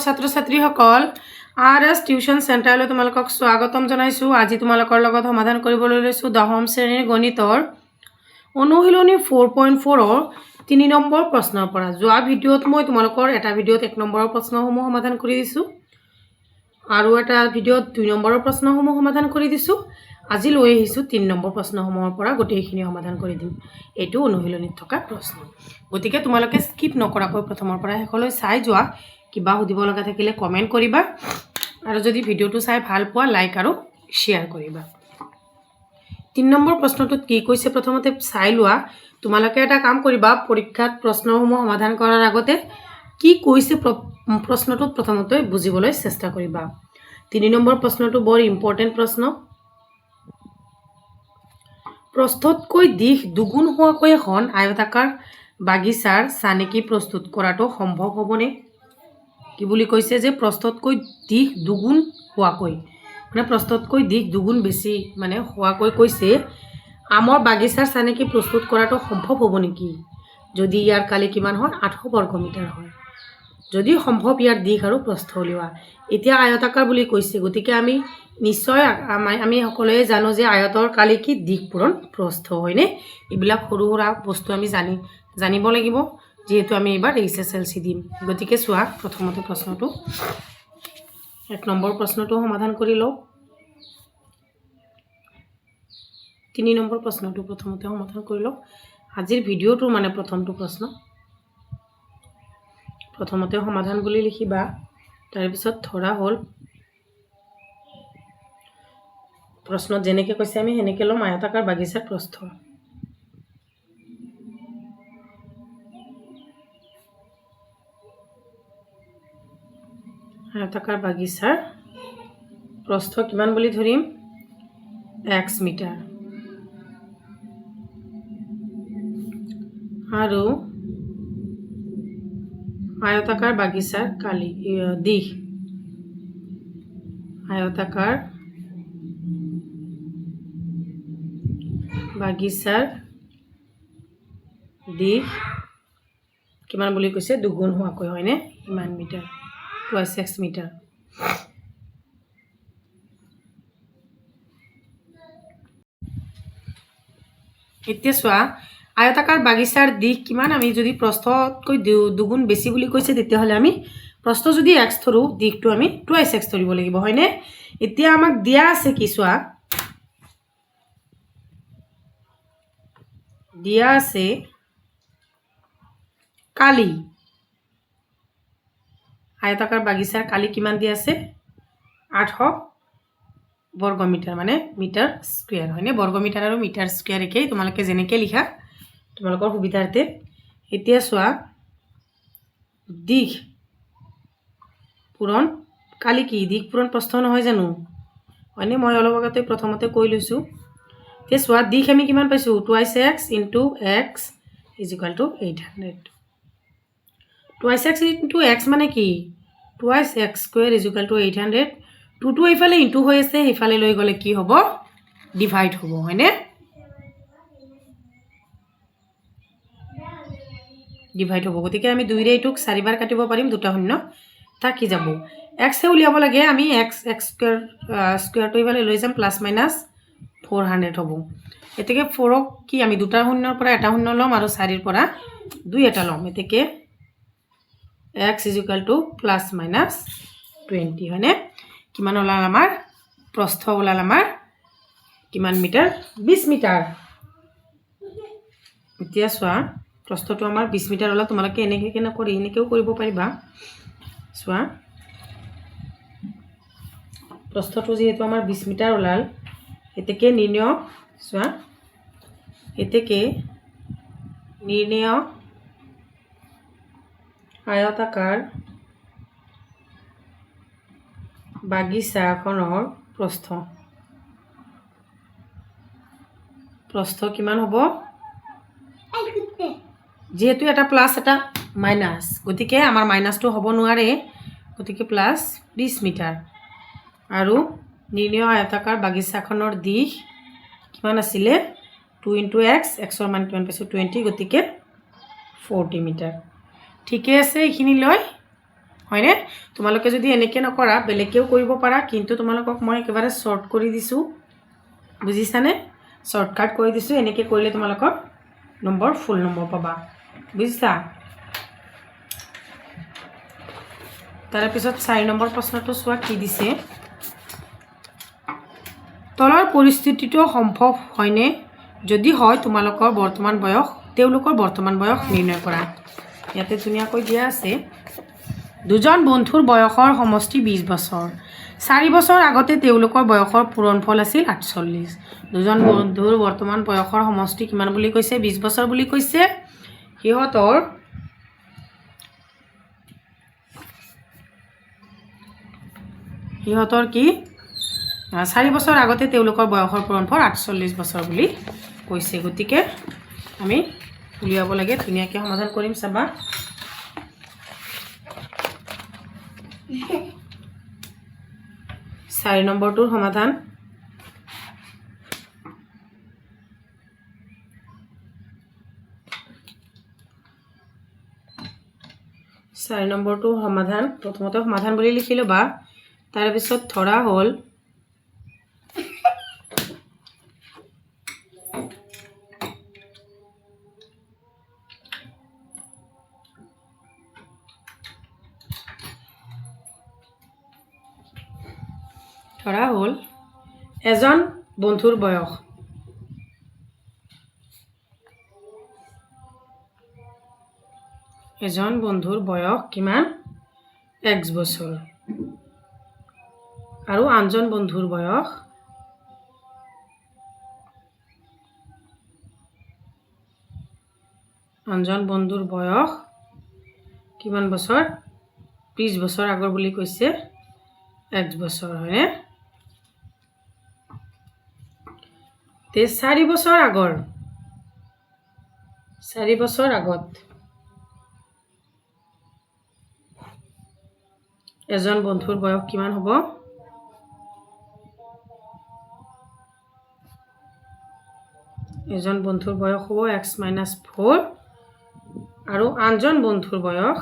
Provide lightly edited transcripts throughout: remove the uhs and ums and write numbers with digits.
ছাত্ৰ ছাত্ৰীসকল RS tuition চেণ্টাৰলৈ তোমালোকক স্বাগতম জনাইছোঁ। আজি তোমালোকৰ লগত সমাধান কৰিবলৈ লৈছোঁ 10ম শ্ৰেণীৰ গণিতৰ অনুশীলনী 4.4ৰ 3 নম্বৰ প্ৰশ্নৰ পৰা। যোৱা ভিডিঅ'ত মই তোমালোকৰ এটা ভিডিঅ'ত 1 নম্বৰৰ প্ৰশ্নসমূহ সমাধান কৰি দিছোঁ আৰু এটা ভিডিঅ'ত 2 নম্বৰৰ প্ৰশ্নসমূহ সমাধান কৰি দিছোঁ। আজি লৈ আহিছোঁ 3 নম্বৰ প্ৰশ্নসমূহৰ পৰা গোটেইখিনি সমাধান কৰি দিম। এইটো অনুশীলনীত থকা প্ৰশ্ন, গতিকে তোমালোকে স্কিপ নকৰাকৈ প্ৰথমৰ পৰা শেষলৈ চাই যোৱা। কিবা সুধিব লগা থাকিলে কমেণ্ট কৰিবা আৰু যদি ভিডিঅ'টো চাই ভাল পোৱা লাইক আৰু শ্বেয়াৰ কৰিবা। 3 নম্বৰ প্ৰশ্নটোত কি কৈছে প্ৰথমতে চাই লোৱা। তোমালোকে এটা কাম কৰিবা, পৰীক্ষাত প্ৰশ্নসমূহ সমাধান কৰাৰ আগতে কি কৈছে প্ৰশ্নটোত প্ৰথমতে বুজিবলৈ চেষ্টা কৰিবা। 3 নম্বৰ প্ৰশ্নটো বৰ ইম্পৰ্টেণ্ট প্ৰশ্ন। প্ৰস্থতকৈ দিশ দুগুণ হোৱাকৈ এখন আয়তাকাৰ বাগিচাৰ চানেকি প্ৰস্তুত কৰাটো সম্ভৱ হ'বনে? কি বুলি কৈছে যে প্ৰস্থতকৈ দিশ দুগুণ হোৱাকৈ, মানে প্ৰস্থতকৈ দিশ দুগুণ বেছি মানে হোৱাকৈ কৈছে আমৰ বাগিচাৰ চানেকি প্ৰস্তুত কৰাটো সম্ভৱ হ'ব নেকি? যদি ইয়াৰ কালি কিমান হয় 800 বৰ্গমিটাৰ হয়। যদি সম্ভৱ ইয়াৰ দিশ আৰু প্ৰস্থ উলিওৱা। এতিয়া আয়তাকাৰ বুলি কৈছে, গতিকে আমি নিশ্চয় আমি সকলোৱে জানো যে আয়তৰ কালি কি দিশ পূৰণ প্ৰস্থ হয়নে? এইবিলাক সৰু সুৰা বস্তু আমি জানিব লাগিব, যিহেতু আমি এইবাৰ HSLC দিম। গতিকে চোৱা প্ৰথমতে প্ৰশ্নটো 1 নম্বৰ প্ৰশ্নটো সমাধান কৰি লওঁ। 3 নম্বৰ প্ৰশ্নটো প্ৰথমতে সমাধান কৰি লওঁ। আজিৰ ভিডিঅ'টোৰ মানে প্ৰথমটো প্ৰশ্ন প্ৰথমতে সমাধান বুলি লিখিবা, তাৰপিছত ধৰা হ'ল প্ৰশ্নত যেনেকৈ কৈছে আমি সেনেকৈ ল'ম আয়তাকাৰ বাগিচাৰ প্ৰস্থ। আয়তাকাৰ বাগিচাৰ প্ৰস্থ কিমান বুলি ধৰিম? x metre. আৰু আয়তাকাৰ বাগিচাৰ কালি দিশ, আয়তাকাৰ বাগিচাৰ দিশ কিমান বুলি কৈছে? দুগুণ হোৱাকৈ হয়নে? ইমান মিটাৰ, 2x মিটাৰ। এতিয়া চোৱা আয়তাকাৰ বাগিচাৰ দিশ কিমান, আমি যদি প্ৰস্থতকৈ দুগুণ বেছি বুলি কৈছে তেতিয়াহ'লে আমি প্ৰস্থ যদি x ধৰোঁ দিশটো আমি 2x ধৰিব লাগিব হয়নে? এতিয়া আমাক দিয়া আছে কি চোৱা, দিয়া আছে কালি, আয়তাকাৰ বাগিচাৰ কালি কিমান দিয়া আছে? 800 বৰ্গমিটাৰ, মানে মিটাৰ স্কুৱেৰ হয়নে? বৰ্গমিটাৰ আৰু মিটাৰ স্কুৱেৰ একেই, তোমালোকে যেনেকৈ লিখা তোমালোকৰ সুবিধাৰ্থে। এতিয়া চোৱা দিশ পূৰণ কালি কি? দিশ পূৰণ প্ৰস্থ নহয় জানো হয়নে? মই অলপ আগতে প্ৰথমতে কৈ লৈছোঁ। এতিয়া চোৱা দিশ আমি কিমান পাইছোঁ? 2x into x is equal to 800। 2x into x মানে কি? 2x square is equal to 800। 2টো এইফালে ইনটু হৈ আছে, সেইফালে লৈ গ'লে কি হ'ব? ডিভাইড হ'ব হয়নে? ডিভাইড হ'ব, গতিকে আমি 2ৰে এইটোক 4 বাৰ কাটিব পাৰিম, 2টা শূন্য থাকি যাব। এক্সে উলিয়াব লাগে আমি, x স্কুৱেৰটো এইফালে লৈ যাম, প্লাছ মাইনাছ 400 হ'ব। এতেকে 4ক কি আমি 2টা শূন্যৰ পৰা এটা শূন্য ল'ম আৰু 4ৰ পৰা 2 এটা ল'ম। এতেকে x is equal to plus minus 20 হয়নে? কিমান ওলাল আমাৰ? প্ৰস্থ ওলাল আমাৰ কিমান মিটাৰ? 20 মিটাৰ। এতিয়া চোৱা প্ৰস্থটো আমাৰ 20 মিটাৰ ওলাল। তোমালোকে এনেকৈ নকৰি এনেকৈও কৰিব পাৰিবা। চোৱা প্ৰস্থটো যিহেতু আমাৰ 20 মিটাৰ ওলাল, এতেকে নিৰ্ণয় চোৱা এতেকে নিৰ্ণয় আয়তাকাৰ বাগিচাখনৰ প্ৰস্থ। প্ৰস্থ কিমান হ'ব? যেহেতু এটা প্লাছ এটা মাইনাছ, গতিকে আমাৰ মাইনাছটো হ'ব নোৱাৰে, গতিকে প্লাছ 20 মিটাৰ। আৰু নিৰ্ণয় আয়তাকাৰ বাগিচাখনৰ দিশ কিমান আছিলে? 2 ইনটু x, xৰ মান কিমান পাইছোঁ? 20, গতিকে 40 মিটাৰ। ঠিকে আছে, এইখিনি লৈ হয়নে তোমালোকে যদি এনেকৈ নকৰা বেলেগকেও কৰিব পাৰা কিন্তু তোমালোকক মই একেবাৰে শ্বৰ্ট কৰি দিছোঁ বুজিছানে শ্বৰ্টকাট কৰি দিছোঁ এনেকৈ কৰিলে তোমালোকৰ নম্বৰ ফুল নম্বৰ পাবা বুজিছা তাৰপিছত 4 নম্বৰ প্ৰশ্নটো চোৱা কি দিছে তলৰ পৰিস্থিতিটো সম্ভৱ হয়নে যদি হয় তোমালোকৰ বৰ্তমান বয়স তেওঁলোকৰ বৰ্তমান বয়স নিৰ্ণয় কৰা ইয়াতে ধুনীয়াকৈ দিয়া আছে দুজন বন্ধুৰ বয়সৰ সমষ্টি 20 বছৰ 4 বছৰ আগতে তেওঁলোকৰ বয়সৰ পূৰণফল আছিল 48 দুজন বন্ধুৰ বৰ্তমান বয়সৰ সমষ্টি কিমান বুলি কৈছে 20 বছৰ বুলি কৈছে সিহঁতৰ কি 4 বছৰ আগতে তেওঁলোকৰ বয়সৰ পূৰণফল 48 বছৰ বুলি কৈছে গতিকে আমি উলিয়াব লাগে ধুনীয়াকৈ সমাধান কৰিম চাবা 4 নম্বৰটোৰ সমাধান 4 নম্বৰটোৰ সমাধান প্ৰথমতে সমাধান বুলি লিখি ল'বা তাৰপিছত ধৰা হ'ল এজন বন্ধুৰ বয়স কিমান x বছৰ আৰু আনজন বন্ধুৰ বয়স কিমান বছৰ 20 বছৰ আগৰ বুলি কৈছে x বছৰ হয়নে তে 4 বছৰ আগত এজন বন্ধুৰ বয়স কিমান হ'ব এজন বন্ধুৰ বয়স হ'ব x - 4 আৰু আনজন বন্ধুৰ বয়স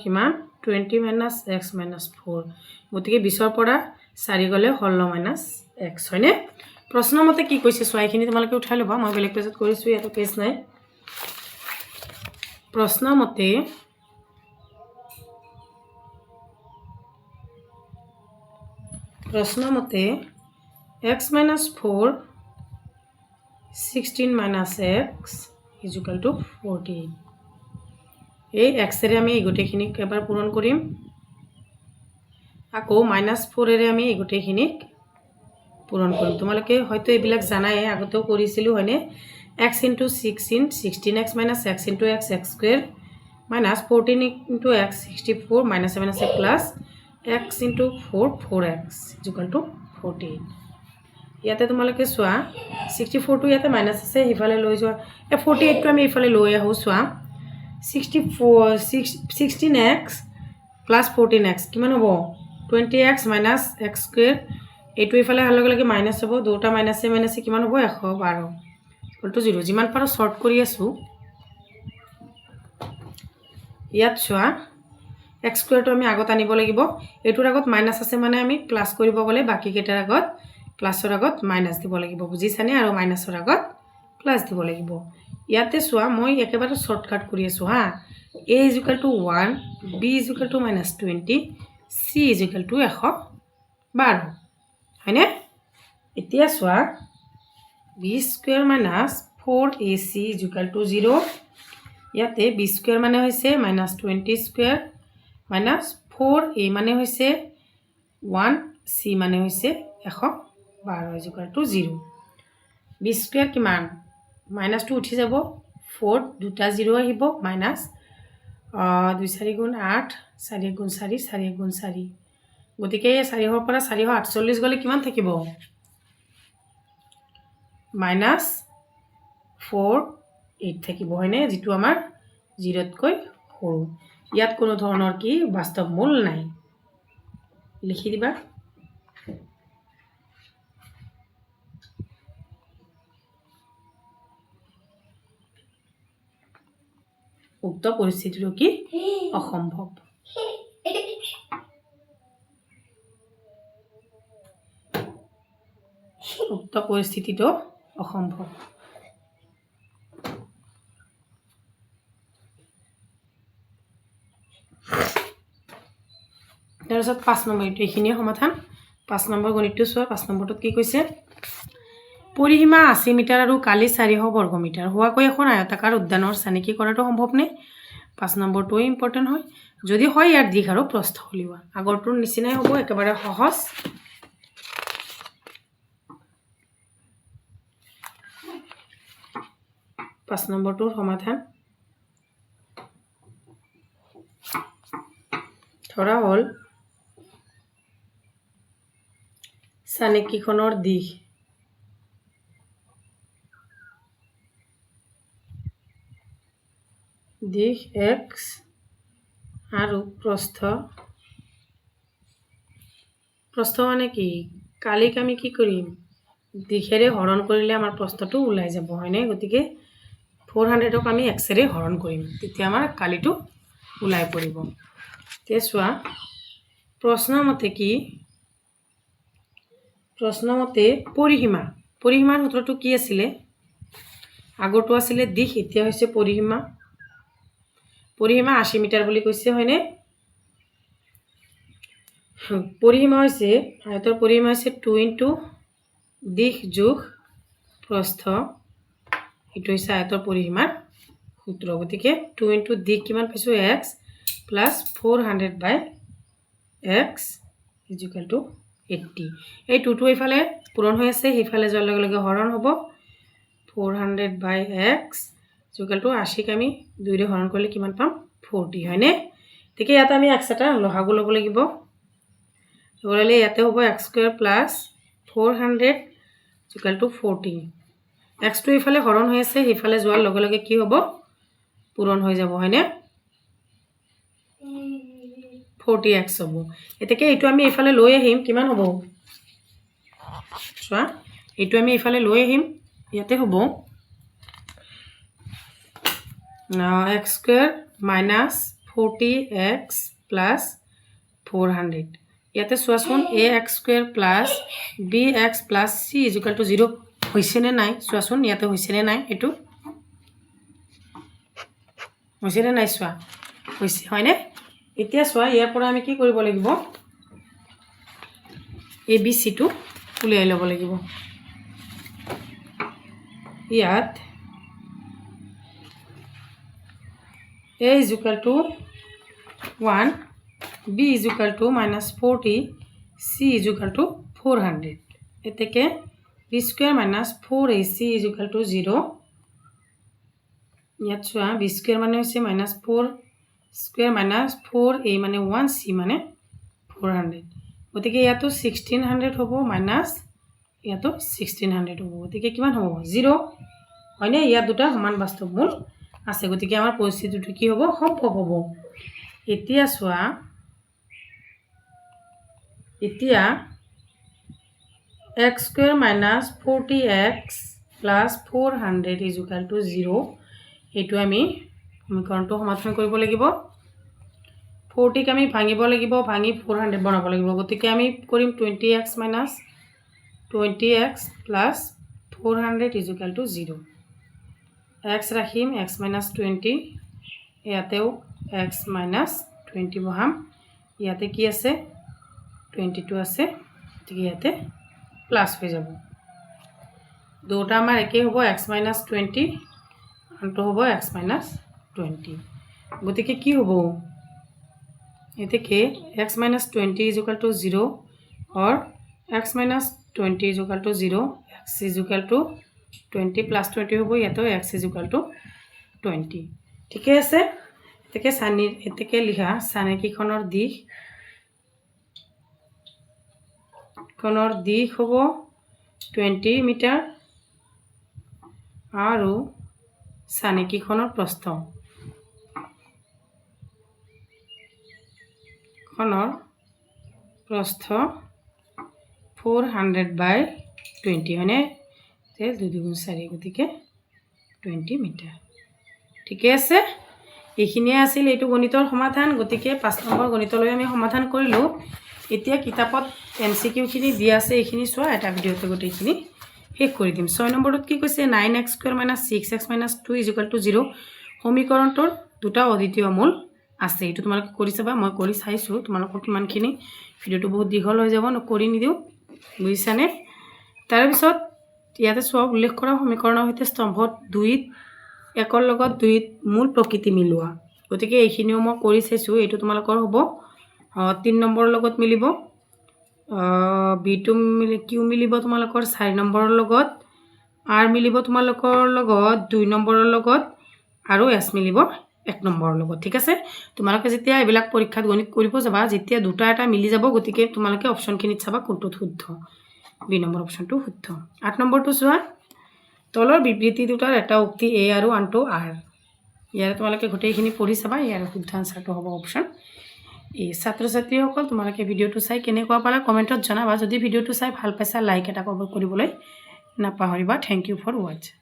কিমান 20 - x - 4 গতিকে 20ৰ পৰা 4 গ'লে 16 - x হয়নে প্ৰশ্ন মতে কি কৈছে চোৱা এইখিনি তোমালোকে উঠাই ল'বা মই বেলেগ পেজত কৰিছোঁ ইয়াতে পেজ নাই প্ৰশ্ন মতে x - 4 16 - x = 14 এই এক্সেৰে আমি এই গোটেইখিনিক এবাৰ পূৰণ কৰিম আকৌ -4 এৰে আমি এই গোটেইখিনিক পূৰণ কৰিম তোমালোকে হয়তো এইবিলাক জানাই আগতেও কৰিছিলোঁ হয়নে x * 6 * 16x - x * x x square - 14 * x 64 - 7 আছে প্লাছ x * 4 4x = 14 ইয়াতে তোমালোকে চোৱা 64টো ইয়াতে মাইনাছ আছে ইফালে লৈ যোৱা 48টো আমি ইফালে লৈ আহোঁ চোৱা 16x plus 14x কিমান হ'ব 20x minus x square এইটো ইফালে অহাৰ লগে লগে মাইনাছ হ'ব দুটা মাইনাছে মাইনাছে কিমান হ'ব 112 0 যিমান পাৰো শৰ্ট কৰি আছো ইয়াত চোৱা x স্কয়াৰটো আমি আগত আনিব লাগিব এটোৰ আগত মাইনাছ আছে মানে আমি প্লাস কৰিব গলে বাকি কেটাৰ আগত প্লাসৰ আগত মাইনাছ দিব লাগিব বুজিছানে আৰু মাইনাছৰ আগত প্লাস দিব লাগিব ইয়াতে চোৱা মই একেবাৰে শৰ্টকাট কৰি আছো হা a = 1 b = -20 c = 112 হয়নে এতিয়া চোৱা b² - 4ac = 0 ইয়াতে b² মানে হৈছে -20² -4a মানে হৈছে 1 c মানে হৈছে 112 = 0 b² কিমান -2 উঠি যাব 4 দুটা 0 আহিব মাইনাস 2 4 গুণ 8 4 গুণ 4 4 গুণ 4 গতিকে 4 ৰ পৰা 448 গলে কিমান থাকিব -48 থাকিব হয়নে যেটো আমাৰ 0 তকৈ সৰু ইয়াত কোনো ধৰণৰ কি বাস্তৱ মূল নাই লিখি দিবা উক্ত পৰিস্থিতিটো কি অসম্ভৱ উক্ত পৰিস্থিতিটো অসম্ভৱ তাৰপিছত 5 নম্বৰ এইখিনিয়ে সমাধান 5 নম্বৰ গণিতটো চোৱা 5 নম্বৰটোত কি কৈছে পৰিসীমা 80 মিটাৰ আৰু কালি 400 বৰ্গ মিটাৰ হোৱাকৈ এখন আয়তাকাৰ উদ্যানৰ চানেকি কৰাটো সম্ভৱনে 5 নম্বৰটো ইম্পৰ্টেণ্ট হয় যদি হয় ইয়াৰ দিশ আৰু প্ৰস্থ উলিওৱা আগৰটোৰ নিচিনাই হ'ব একেবাৰে সহজ 5 নম্বৰটোৰ সমাধান ধৰা হ'ল চানেকিখনৰ দিশ x আৰু প্ৰস্থ মানে কি কালিক আমি কি কৰিম দিশেৰে হৰণ কৰিলে আমাৰ প্ৰস্থটো ওলাই যাব হয়নে গতিকে 400ক আমি x ৰে হৰণ কৰিম তেতিয়া আমাৰ কালিটো ওলাই পৰিব তে চোৱা প্ৰশ্নমতে কি প্ৰশ্নমতে পৰিসীমাৰ সূত্ৰটো কি আছিলে আগৰটো আছিলে দিশ এতিয়া হৈছে পৰিসীমা 80 মিটাৰ বুলি কৈছে হয়নে পৰিসীমা হৈছে আয়তৰ পৰিসীমা হৈছে 2 * দিশ যোগ প্ৰস্থ এটো হৈছে আয়তৰ পৰিসীমাৰ সূত্র গতিকে 2 * দিশ কিমান পাইছো x + 400/x = 80 এই 2টো এইফালে পূৰণ হৈ আছে সেইফালে যোৱাৰ লগে লগে হৰণ হ'ব 400/x = 80ক আমি 2 ৰে হৰণ কৰিলে কিমান পাম 40 হয়নে ঠিক ইয়াত আমি x এটা লহাগু ল'ব লাগিব ললে ইয়াতে হ'ব x² + 400 = 40 x টো ইফালে হৰণ হৈ আছে সেইফালে যোৱাৰ লগে লগে কি হ'ব পূৰণ হৈ যাব হয়নে 40x হ'ব এতেকে এইটো আমি ইফালে লৈ আহিম কিমান হ'ব চোৱা এইটো আমি ইফালে লৈ আহিম ইয়াতে হ'ব x² - 40x + 400 ইয়াতে চোৱাচোন ax² + bx + c = 0 হৈছে নে নাই চোৱাচোন ইয়াতে হৈছে নে নাই এটো হৈছে নে নাই চোৱা হৈছে হয়নে এতিয়া চোৱা ইয়াৰ পৰা আমি কি কৰিব লাগিব abc টো উলিয়াই ল'ব লাগিব ইয়াত a = 1 b = -40 c = 400 এতেকে b² - 4ac = 0 ইয়াত চোৱা b² মানে হৈছে -4 স্কয়ার -4a মানে 1 c মানে 400 গতিকে ইয়াতো 1600 হ'ব মাইনাস ইয়াতো 1600 হ'ব গতিকে কিমান হ'ব 0 হয়নে ইয়াত দুটা সমান বাস্তৱ মূল আছে গতিকে আমাৰ পৰিস্থিতিটো কি হ'ব সম্ভৱ হ'ব এতিয়া চোৱা এতিয়া x² - 40x + 400 = 0 এইটো আমি সমীকৰণটো সমাধান কৰিব লাগিব 40 ক আমি ভাঙিব লাগিব ভাঙি 400 বনাব লাগিব গতিকে আমি কৰিম 20x - 20x + 400 = 0 x ৰাখিম x - 20 ইয়াতেও x - 20 বহাম ইয়াতে কি আছে 22 আছে গতিকে ইয়াতে প্লাস হৈ যাব দুটা আমাৰ একে হ'ব x - 20 আনটো হ'ব x - 20 গতিকে কি হ'ব এতেকে x - 20 = 0 or x - 20 = 0 x = 20 + 20 হ'ব ইয়াতো x = 20 ঠিকে আছে এতেকে এতেকে লিখা চানেকিখনৰ দিশ হ'ব 20 মিটাৰ আৰু চানেকিখনৰ প্ৰস্থ 400/20 হয়নে 2 × 4 গতিকে 20 মিটাৰ ঠিকে আছে এইখিনিয়ে আছিল এইটো গণিতৰ সমাধান। গতিকে 5 নম্বৰ গণিতলৈ আমি সমাধান কৰিলোঁ। এতিয়া কিতাপত MCQখিনি দিয়া আছে, এইখিনি চোৱা, এটা ভিডিঅ'তে গোটেইখিনি শেষ কৰি দিম। 6 নম্বৰটোত কি কৈছে, 9x² - 6x - 2 = 0 সমীকৰণটোৰ দুটা অদ্বিতীয় মূল আছে। এইটো তোমালোকে কৰি চাবা, মই কৰি চাইছোঁ। তোমালোকৰ কিমানখিনি ভিডিঅ'টো বহুত দীঘল হৈ যাব, নকৰি নিদিওঁ, বুজিছানে? তাৰপিছত ইয়াতে চোৱা, উল্লেখ কৰা সমীকৰণৰ সৈতে স্তম্ভত 2ত 1ৰ লগত 2ত মূল প্ৰকৃতি মিলোৱা। গতিকে এইখিনিও মই কৰি চাইছোঁ। এইটো তোমালোকৰ হ'ব 3 নম্বৰৰ লগত মিলিব, B2 Q মিলিব তোমালোকৰ 4 নম্বৰৰ লগত, R মিলিব তোমালোকৰ লগত 2 নম্বৰৰ লগত, আৰু S মিলিব 1 নম্বৰৰ লগত। ঠিক আছে? তোমালোকে যেতিয়া এইবিলাক পৰীক্ষাত গণিত কৰিব যাবা, যেতিয়া দুটা এটা মিলি যাব, গতিকে তোমালোকে অপশ্যনখিনিত চাবা কোনটোত শুদ্ধ। B নম্বৰ অপশ্যনটো শুদ্ধ। 8 নম্বৰটো চোৱা, তলৰ বিবৃতি দুটাৰ এটা উক্তি A আৰু আনটো R। ইয়াৰে তোমালোকে গোটেইখিনি পঢ়ি চাবা। ইয়াৰ শুদ্ধ আনচাৰটো হ'ব অপশ্যন A। ছাত্ৰ ছাত্ৰীসকল, তোমালোকে ভিডিঅ'টো চাই কেনেকুৱা পালা কমেণ্টত জনাবা। যদি ভিডিঅ'টো চাই ভাল পাইছা, লাইক এটা কৰিবলৈ নাপাহৰিবা। Thank you for ৱাটচিং।